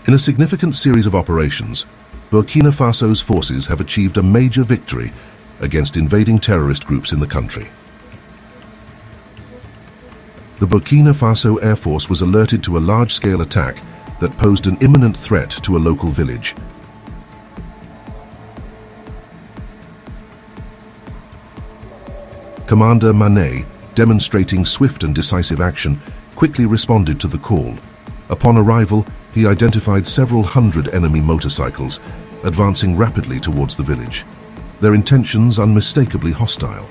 In a significant series of operations, Burkina Faso's forces have achieved a major victory against invading terrorist groups in the country. The Burkina Faso Air Force was alerted to a large-scale attack that posed an imminent threat to a local village. Commander Mané, demonstrating swift and decisive action, quickly responded to the call. Upon arrival, he identified several hundred enemy motorcycles, advancing rapidly towards the village, their intentions unmistakably hostile.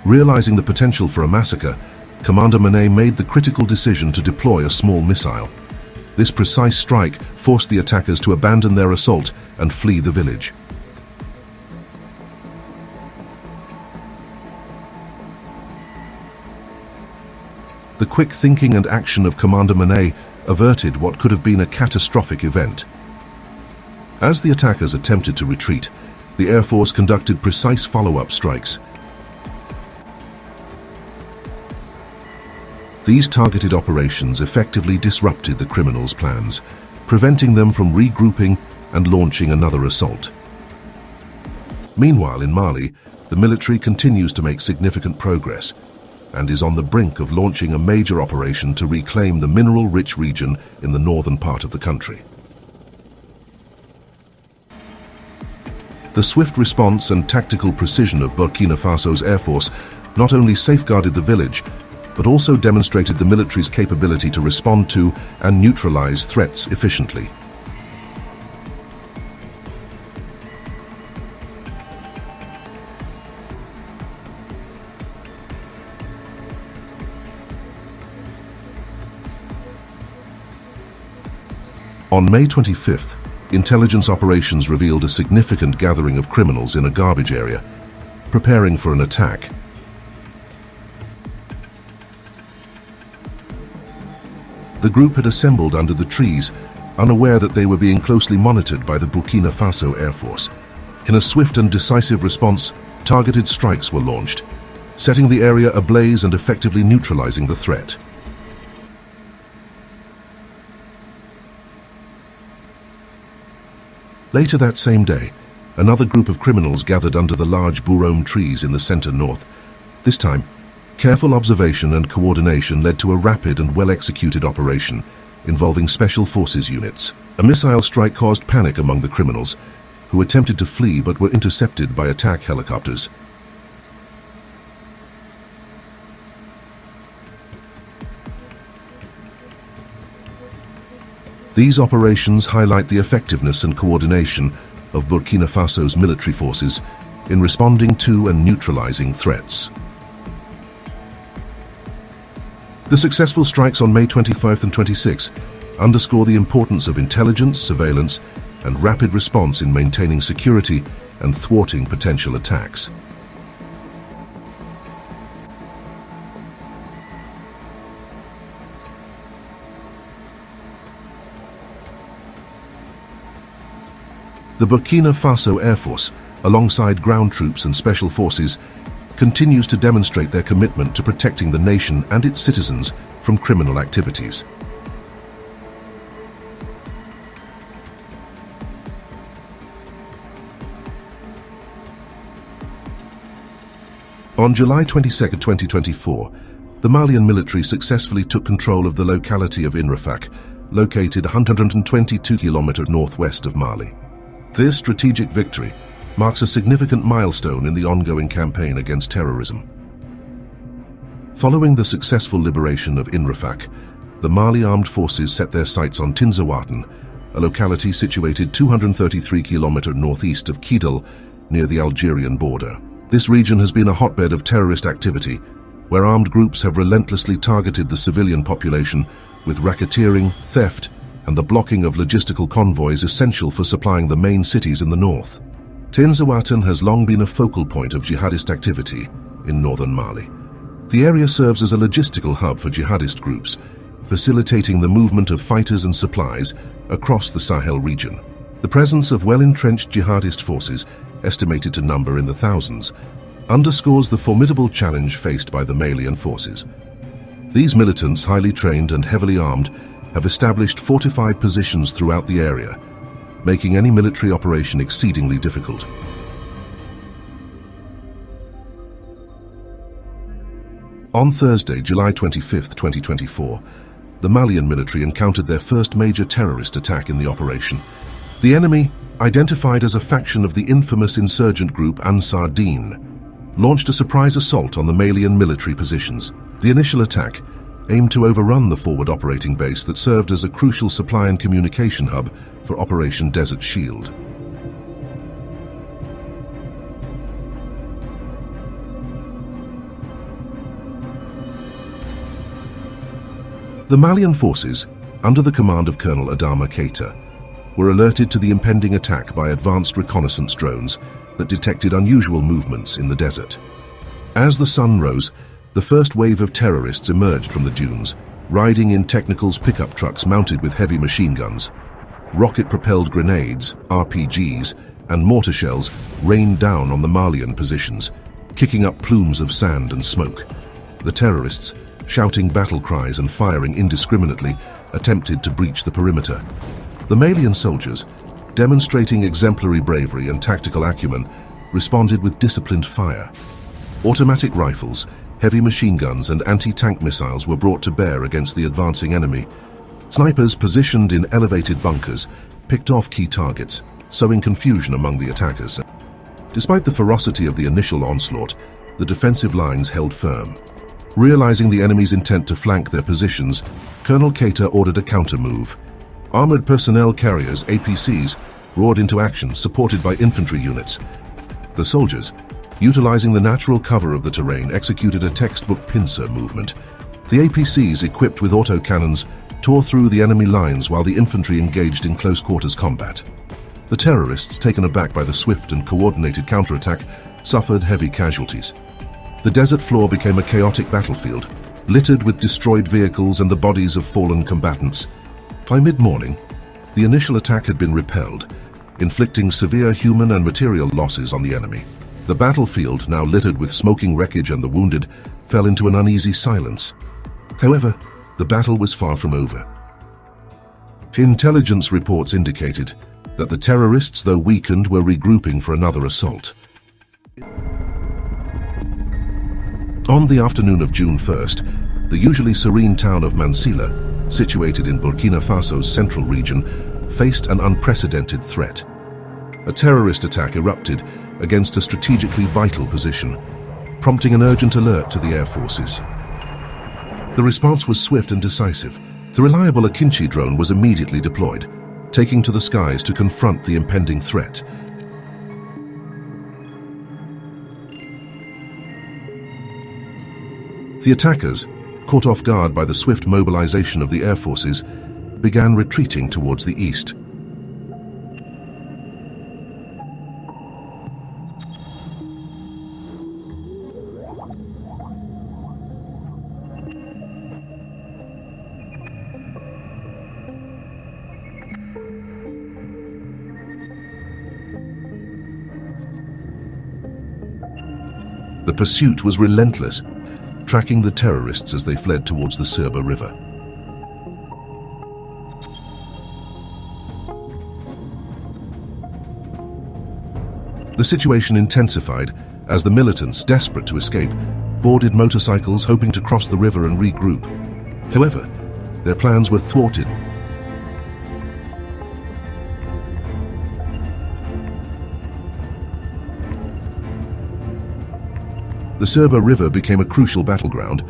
Realizing the potential for a massacre, Commander Mané made the critical decision to deploy a small missile. This precise strike forced the attackers to abandon their assault and flee the village. The quick thinking and action of Commander Mané averted what could have been a catastrophic event. As the attackers attempted to retreat, the Air Force conducted precise follow-up strikes. These targeted operations effectively disrupted the criminals' plans, preventing them from regrouping and launching another assault. Meanwhile, in Mali, the military continues to make significant progress and is on the brink of launching a major operation to reclaim the mineral-rich region in the northern part of the country. The swift response and tactical precision of Burkina Faso's Air Force not only safeguarded the village, but also demonstrated the military's capability to respond to and neutralize threats efficiently. On May 25th, intelligence operations revealed a significant gathering of criminals in a garbage area, preparing for an attack. The group had assembled under the trees, unaware that they were being closely monitored by the Burkina Faso Air Force. In a swift and decisive response, targeted strikes were launched, setting the area ablaze and effectively neutralizing the threat. Later that same day, another group of criminals gathered under the large Bourome trees in the center north. This time, careful observation and coordination led to a rapid and well-executed operation involving special forces units. A missile strike caused panic among the criminals, who attempted to flee but were intercepted by attack helicopters. These operations highlight the effectiveness and coordination of Burkina Faso's military forces in responding to and neutralizing threats. The successful strikes on May 25th and 26th underscore the importance of intelligence, surveillance, and rapid response in maintaining security and thwarting potential attacks. The Burkina Faso Air Force, alongside ground troops and special forces, continues to demonstrate their commitment to protecting the nation and its citizens from criminal activities. On July 22, 2024, the Malian military successfully took control of the locality of Inrafak, located 122 kilometers northwest of Mali. This strategic victory marks a significant milestone in the ongoing campaign against terrorism. Following the successful liberation of Inrafak, the Mali armed forces set their sights on Tinzaouaten, a locality situated 233 kilometers northeast of Kidal, near the Algerian border. This region has been a hotbed of terrorist activity, where armed groups have relentlessly targeted the civilian population with racketeering, theft, and the blocking of logistical convoys essential for supplying the main cities in the north. Tinzaouaten has long been a focal point of jihadist activity in northern Mali. The area serves as a logistical hub for jihadist groups, facilitating the movement of fighters and supplies across the Sahel region. The presence of well-entrenched jihadist forces, estimated to number in the thousands, underscores the formidable challenge faced by the Malian forces. These militants, highly trained and heavily armed, have established fortified positions throughout the area, making any military operation exceedingly difficult. On Thursday, July 25, 2024, the Malian military encountered their first major terrorist attack in the operation. The enemy, identified as a faction of the infamous insurgent group Ansar Dine, launched a surprise assault on the Malian military positions. The initial attack aimed to overrun the forward operating base that served as a crucial supply and communication hub for Operation Desert Shield. The Malian forces, under the command of Colonel Adama Keita, were alerted to the impending attack by advanced reconnaissance drones that detected unusual movements in the desert. As the sun rose, the first wave of terrorists emerged from the dunes, riding in Technical's pickup trucks mounted with heavy machine guns. Rocket-propelled grenades, RPGs, and mortar shells rained down on the Malian positions, kicking up plumes of sand and smoke. The terrorists, shouting battle cries and firing indiscriminately, attempted to breach the perimeter. The Malian soldiers, demonstrating exemplary bravery and tactical acumen, responded with disciplined fire. Automatic rifles, heavy machine guns and anti-tank missiles were brought to bear against the advancing enemy. Snipers positioned in elevated bunkers picked off key targets, sowing confusion among the attackers. Despite the ferocity of the initial onslaught, the defensive lines held firm. Realizing the enemy's intent to flank their positions, Colonel Keita ordered a counter-move. Armored personnel carriers, APCs, roared into action, supported by infantry units. The soldiers, utilizing the natural cover of the terrain, executed a textbook pincer movement. The APCs, equipped with autocannons, tore through the enemy lines while the infantry engaged in close-quarters combat. The terrorists, taken aback by the swift and coordinated counterattack, suffered heavy casualties. The desert floor became a chaotic battlefield, littered with destroyed vehicles and the bodies of fallen combatants. By mid-morning, the initial attack had been repelled, inflicting severe human and material losses on the enemy. The battlefield, now littered with smoking wreckage and the wounded, fell into an uneasy silence. However, the battle was far from over. Intelligence reports indicated that the terrorists, though weakened, were regrouping for another assault. On the afternoon of June 1st, the usually serene town of Mansilla, situated in Burkina Faso's central region, faced an unprecedented threat. A terrorist attack erupted against a strategically vital position, prompting an urgent alert to the air forces. The response was swift and decisive. The reliable Akinci drone was immediately deployed, taking to the skies to confront the impending threat. The attackers, caught off guard by the swift mobilization of the air forces, began retreating towards the east. The pursuit was relentless, tracking the terrorists as they fled towards the Sirba River. The situation intensified as the militants, desperate to escape, boarded motorcycles hoping to cross the river and regroup. However, their plans were thwarted. The Sirba River became a crucial battleground.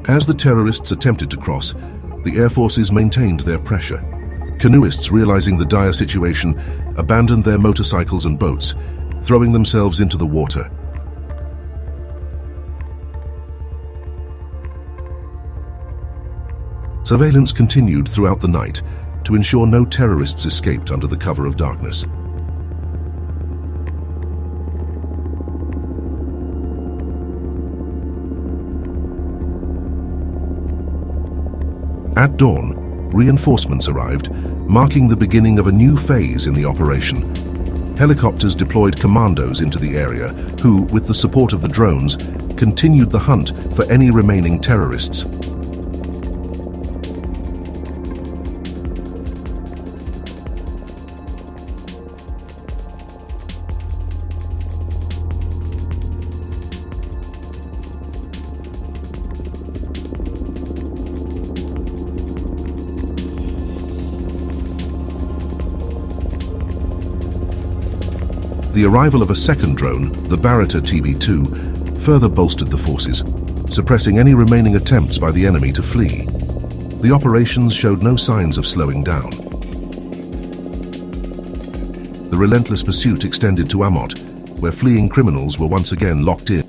As the terrorists attempted to cross, the air forces maintained their pressure. Canoeists, realizing the dire situation, abandoned their motorcycles and boats, throwing themselves into the water. Surveillance continued throughout the night to ensure no terrorists escaped under the cover of darkness. At dawn, reinforcements arrived, marking the beginning of a new phase in the operation. Helicopters deployed commandos into the area who, with the support of the drones, continued the hunt for any remaining terrorists. The arrival of a second drone, the Barata TB2, further bolstered the forces, suppressing any remaining attempts by the enemy to flee. The operations showed no signs of slowing down. The relentless pursuit extended to Amot, where fleeing criminals were once again locked in.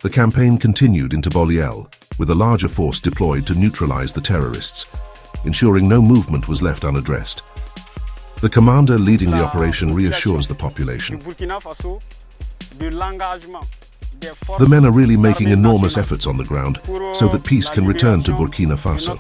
The campaign continued into Boliel, with a larger force deployed to neutralize the terrorists, ensuring no movement was left unaddressed. The commander leading the operation reassures the population. The men are really making enormous efforts on the ground so that peace can return to Burkina Faso.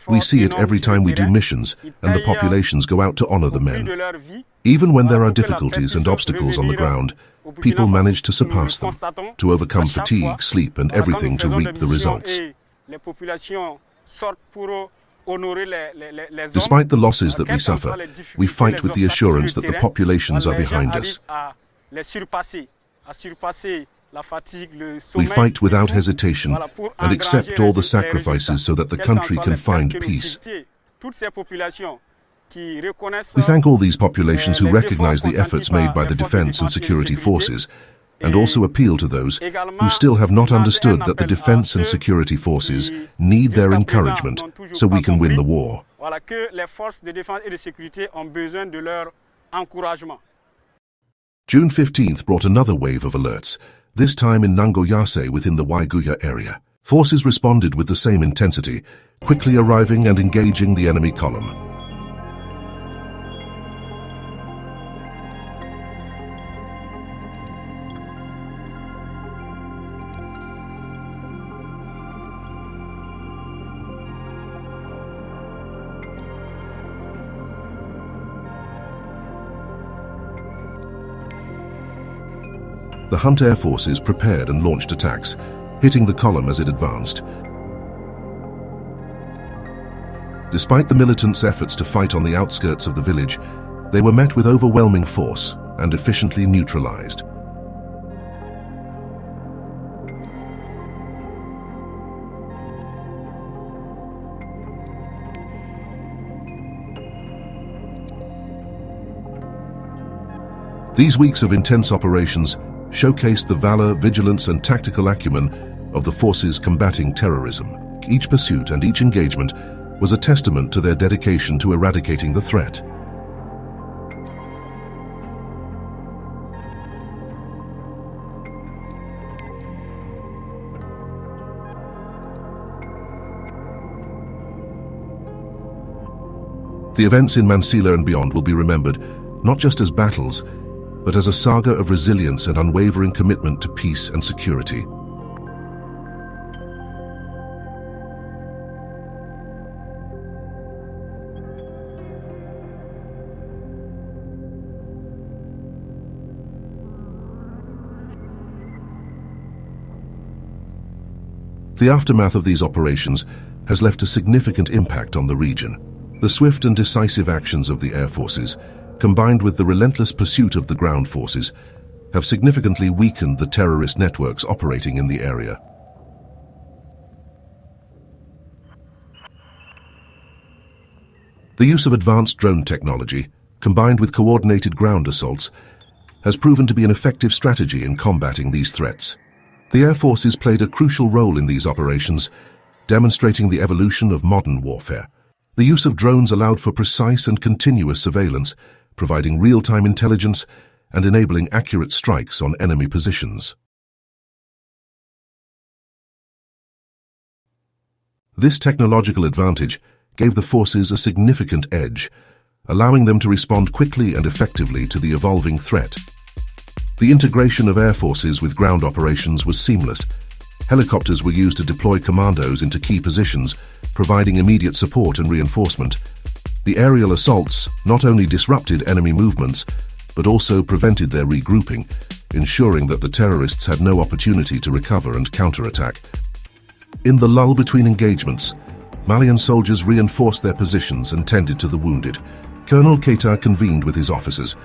We see it every time we do missions and the populations go out to honor the men. Even when there are difficulties and obstacles on the ground, people manage to surpass them, to overcome fatigue, sleep, and everything to reap the results. Despite the losses that we suffer, we fight with the assurance that the populations are behind us. We fight without hesitation and accept all the sacrifices so that the country can find peace. We thank all these populations who recognize the efforts made by the defense and security forces, and also appeal to those who still have not understood that the defense and security forces need their encouragement so we can win the war. June 15th brought another wave of alerts, this time in Nangoyase within the Waiguya area. Forces responded with the same intensity, quickly arriving and engaging the enemy column. The Hunt Air Forces prepared and launched attacks, hitting the column as it advanced. Despite the militants' efforts to fight on the outskirts of the village, they were met with overwhelming force and efficiently neutralized. These weeks of intense operations showcased the valor, vigilance, and tactical acumen of the forces combating terrorism. Each pursuit and each engagement was a testament to their dedication to eradicating the threat. The events in Mansilla and beyond will be remembered not just as battles, but as a saga of resilience and unwavering commitment to peace and security. The aftermath of these operations has left a significant impact on the region. The swift and decisive actions of the air forces, combined with the relentless pursuit of the ground forces, have significantly weakened the terrorist networks operating in the area. The use of advanced drone technology, combined with coordinated ground assaults, has proven to be an effective strategy in combating these threats. The air forces played a crucial role in these operations, demonstrating the evolution of modern warfare. The use of drones allowed for precise and continuous surveillance, providing real-time intelligence and enabling accurate strikes on enemy positions. This technological advantage gave the forces a significant edge, allowing them to respond quickly and effectively to the evolving threat. The integration of air forces with ground operations was seamless. Helicopters were used to deploy commandos into key positions, providing immediate support and reinforcement. The aerial assaults not only disrupted enemy movements, but also prevented their regrouping, ensuring that the terrorists had no opportunity to recover and counterattack. In the lull between engagements, Malian soldiers reinforced their positions and tended to the wounded. Colonel Keita convened with his officers,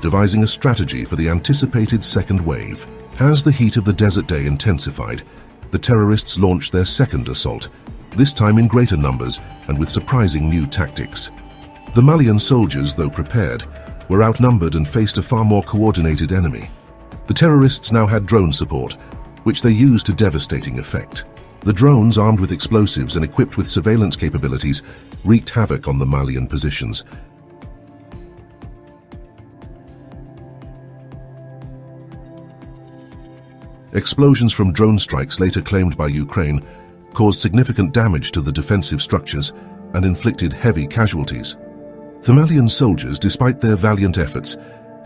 devising a strategy for the anticipated second wave. As the heat of the desert day intensified, the terrorists launched their second assault, this time in greater numbers and with surprising new tactics. The Malian soldiers, though prepared, were outnumbered and faced a far more coordinated enemy. The terrorists now had drone support, which they used to devastating effect. The drones, armed with explosives and equipped with surveillance capabilities, wreaked havoc on the Malian positions. Explosions from drone strikes later claimed by Ukraine caused significant damage to the defensive structures and inflicted heavy casualties. The Malian soldiers, despite their valiant efforts,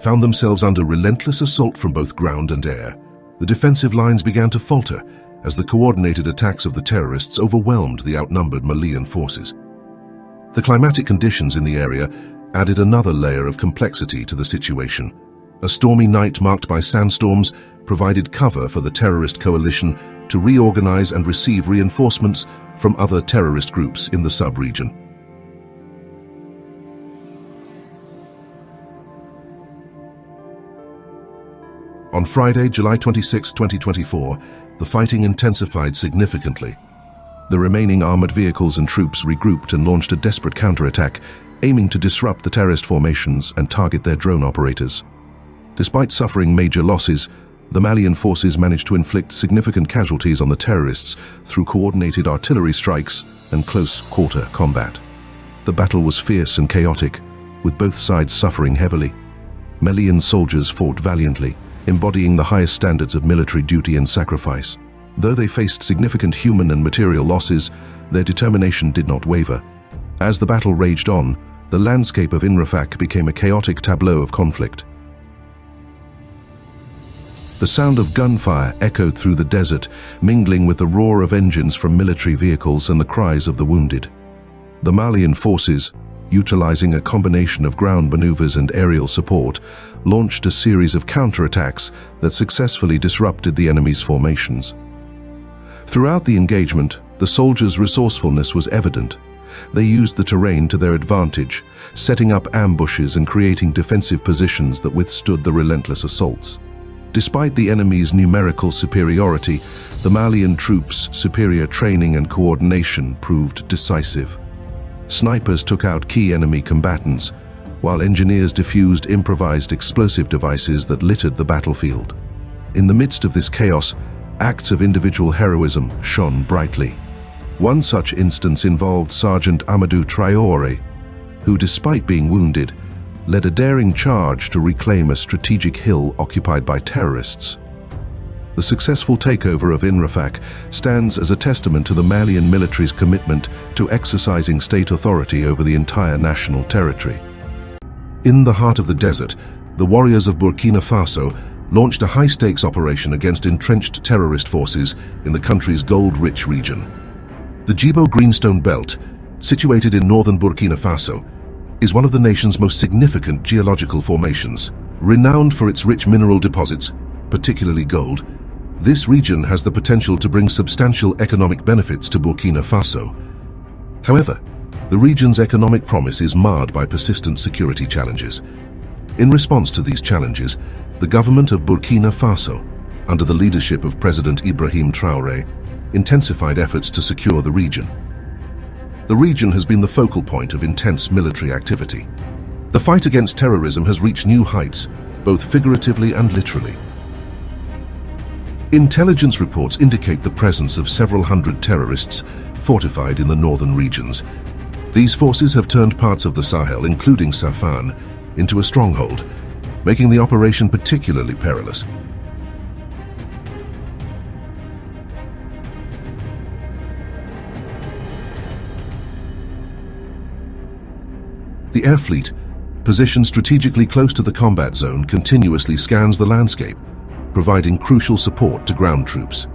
found themselves under relentless assault from both ground and air. The defensive lines began to falter as the coordinated attacks of the terrorists overwhelmed the outnumbered Malian forces. The climatic conditions in the area added another layer of complexity to the situation. A stormy night marked by sandstorms provided cover for the terrorist coalition to reorganize and receive reinforcements from other terrorist groups in the sub-region. On Friday, July 26, 2024, the fighting intensified significantly. The remaining armored vehicles and troops regrouped and launched a desperate counterattack, aiming to disrupt the terrorist formations and target their drone operators. Despite suffering major losses, the Malian forces managed to inflict significant casualties on the terrorists through coordinated artillery strikes and close-quarter combat. The battle was fierce and chaotic, with both sides suffering heavily. Malian soldiers fought valiantly, embodying the highest standards of military duty and sacrifice. Though they faced significant human and material losses, their determination did not waver. As the battle raged on, the landscape of Inrafaq became a chaotic tableau of conflict. The sound of gunfire echoed through the desert, mingling with the roar of engines from military vehicles and the cries of the wounded. The Malian forces, utilizing a combination of ground maneuvers and aerial support, launched a series of counterattacks that successfully disrupted the enemy's formations. Throughout the engagement, the soldiers' resourcefulness was evident. They used the terrain to their advantage, setting up ambushes and creating defensive positions that withstood the relentless assaults. Despite the enemy's numerical superiority, the Malian troops' superior training and coordination proved decisive. Snipers took out key enemy combatants, while engineers diffused improvised explosive devices that littered the battlefield. In the midst of this chaos, acts of individual heroism shone brightly. One such instance involved Sergeant Amadou Traoré, who, despite being wounded, led a daring charge to reclaim a strategic hill occupied by terrorists. The successful takeover of Inrafaq stands as a testament to the Malian military's commitment to exercising state authority over the entire national territory. In the heart of the desert, the warriors of Burkina Faso launched a high-stakes operation against entrenched terrorist forces in the country's gold-rich region. The Djibo Greenstone Belt, situated in northern Burkina Faso, is one of the nation's most significant geological formations. Renowned for its rich mineral deposits, particularly gold, this region has the potential to bring substantial economic benefits to Burkina Faso. However, the region's economic promise is marred by persistent security challenges. In response to these challenges, the government of Burkina Faso, under the leadership of President Ibrahim Traoré, intensified efforts to secure the region. The region has been the focal point of intense military activity. The fight against terrorism has reached new heights, both figuratively and literally. Intelligence reports indicate the presence of several hundred terrorists fortified in the northern regions. These forces have turned parts of the Sahel, including Safan, into a stronghold, making the operation particularly perilous. The air fleet, positioned strategically close to the combat zone, continuously scans the landscape, providing crucial support to ground troops.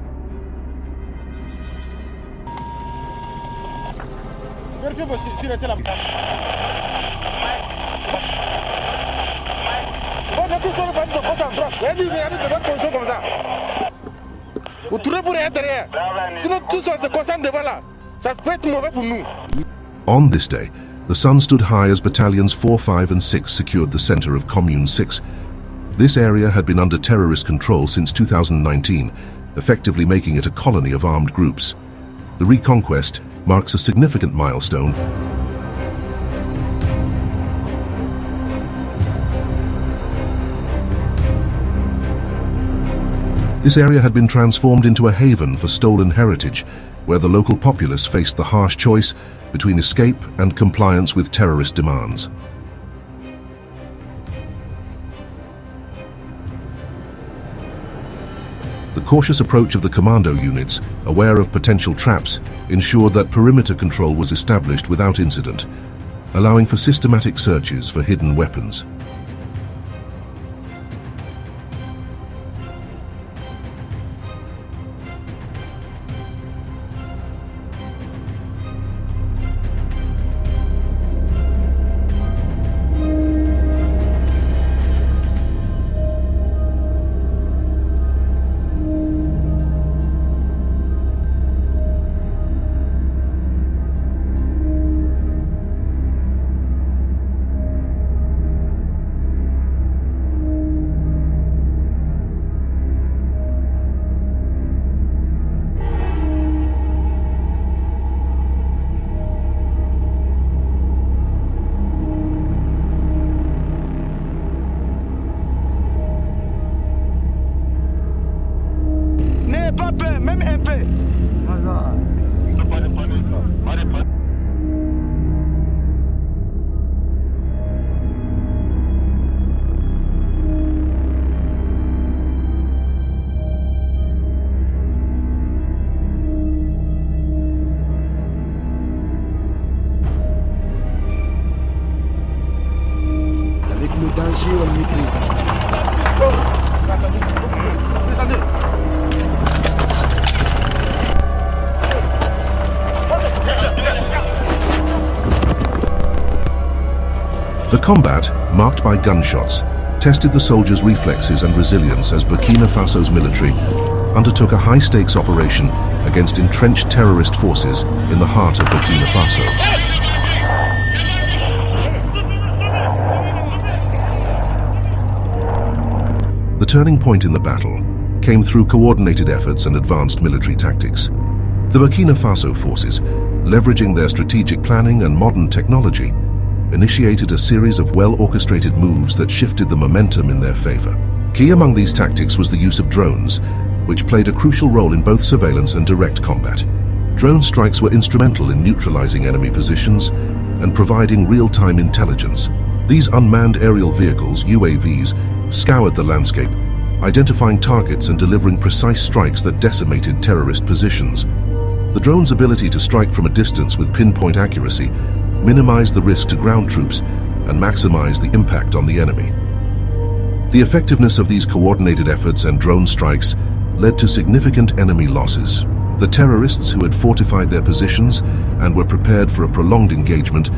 On this day, the sun stood high as battalions 4, 5 and 6 secured the center of Commune 6. This area had been under terrorist control since 2019, effectively making it a colony of armed groups. The reconquest marks a significant milestone. This area had been transformed into a haven for stolen heritage, where the local populace faced the harsh choice between escape and compliance with terrorist demands. The cautious approach of the commando units, aware of potential traps, ensured that perimeter control was established without incident, allowing for systematic searches for hidden weapons. The combat, marked by gunshots, tested the soldiers' reflexes and resilience as Burkina Faso's military undertook a high-stakes operation against entrenched terrorist forces in the heart of Burkina Faso. The turning point in the battle came through coordinated efforts and advanced military tactics. The Burkina Faso forces, leveraging their strategic planning and modern technology, initiated a series of well-orchestrated moves that shifted the momentum in their favor. Key among these tactics was the use of drones, which played a crucial role in both surveillance and direct combat. Drone strikes were instrumental in neutralizing enemy positions and providing real-time intelligence. These unmanned aerial vehicles, UAVs, scoured the landscape, identifying targets and delivering precise strikes that decimated terrorist positions. The drone's ability to strike from a distance with pinpoint accuracy minimized the risk to ground troops and maximized the impact on the enemy. The effectiveness of these coordinated efforts and drone strikes led to significant enemy losses. The terrorists, who had fortified their positions and were prepared for a prolonged engagement,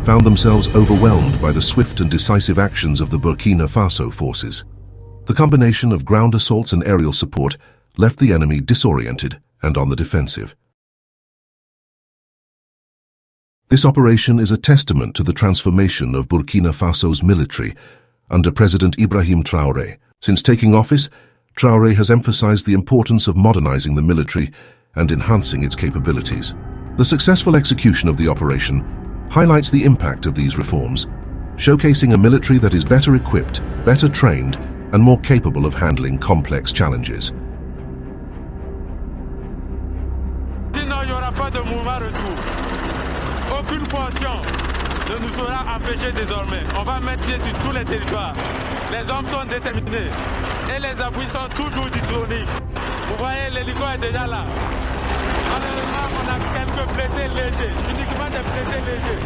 found themselves overwhelmed by the swift and decisive actions of the Burkina Faso forces. The combination of ground assaults and aerial support left the enemy disoriented and on the defensive. This operation is a testament to the transformation of Burkina Faso's military under President Ibrahim Traoré. Since taking office, Traoré has emphasized the importance of modernizing the military and enhancing its capabilities. The successful execution of the operation highlights the impact of these reforms, showcasing a military that is better equipped, better trained, and more capable of handling complex challenges. Aucune portion ne nous sera empêchée désormais. On va mettre pied sur tous les territoires. Les hommes sont déterminés et les appuis sont toujours disponibles. Vous voyez, l'hélico est déjà là. Malheureusement, on a quelques blessés légers, uniquement des blessés légers.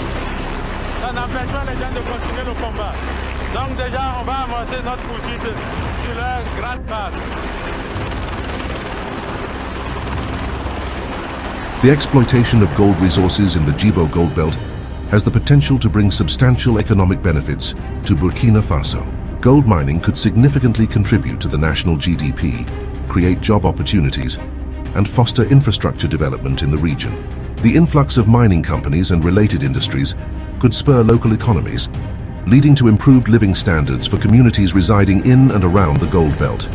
Ça n'empêche pas les gens de continuer le combat. Donc déjà, on va amorcer notre poursuite sur leur grande base. The exploitation of gold resources in the Djibo Gold Belt has the potential to bring substantial economic benefits to Burkina Faso. Gold mining could significantly contribute to the national GDP, create job opportunities, and foster infrastructure development in the region. The influx of mining companies and related industries could spur local economies, leading to improved living standards for communities residing in and around the Gold Belt.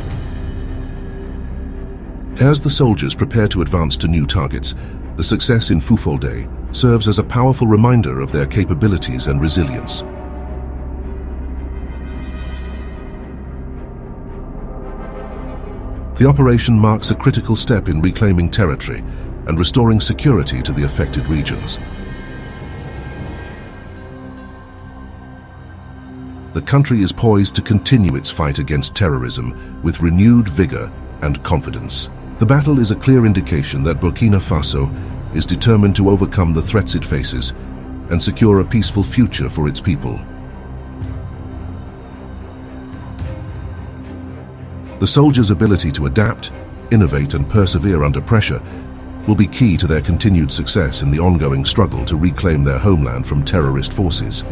As the soldiers prepare to advance to new targets, the success in Fufulde serves as a powerful reminder of their capabilities and resilience. The operation marks a critical step in reclaiming territory and restoring security to the affected regions. The country is poised to continue its fight against terrorism with renewed vigor and confidence. The battle is a clear indication that Burkina Faso is determined to overcome the threats it faces and secure a peaceful future for its people. The soldiers' ability to adapt, innovate, and persevere under pressure will be key to their continued success in the ongoing struggle to reclaim their homeland from terrorist forces.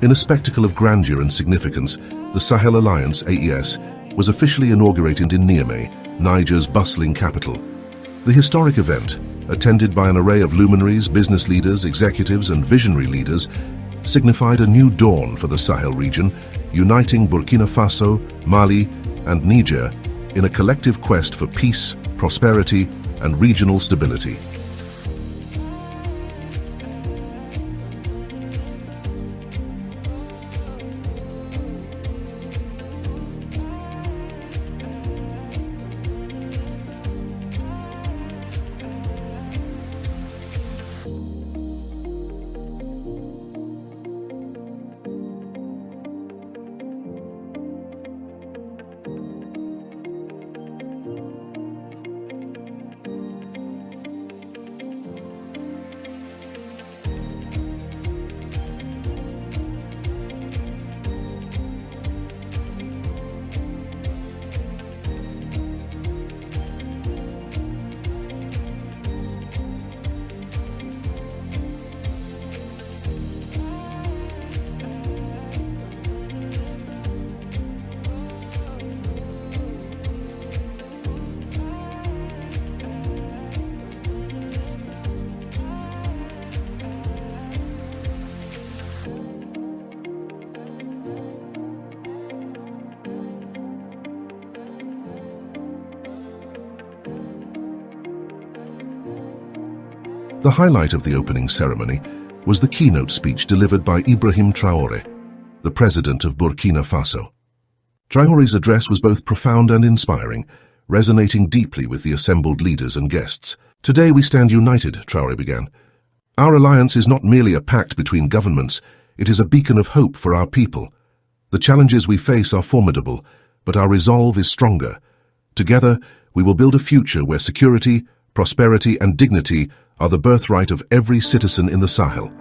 In a spectacle of grandeur and significance, the Sahel Alliance, AES, was officially inaugurated in Niamey, Niger's bustling capital. The historic event, attended by an array of luminaries, business leaders, executives, and visionary leaders, signified a new dawn for the Sahel region, uniting Burkina Faso, Mali, and Niger in a collective quest for peace, prosperity, and regional stability. The highlight of the opening ceremony was the keynote speech delivered by Ibrahim Traoré, the president of Burkina Faso. Traoré's address was both profound and inspiring, resonating deeply with the assembled leaders and guests. "Today we stand united," Traoré began. "Our alliance is not merely a pact between governments, it is a beacon of hope for our people. The challenges we face are formidable, but our resolve is stronger. Together, we will build a future where security, prosperity, and dignity are the birthright of every citizen in the Sahel."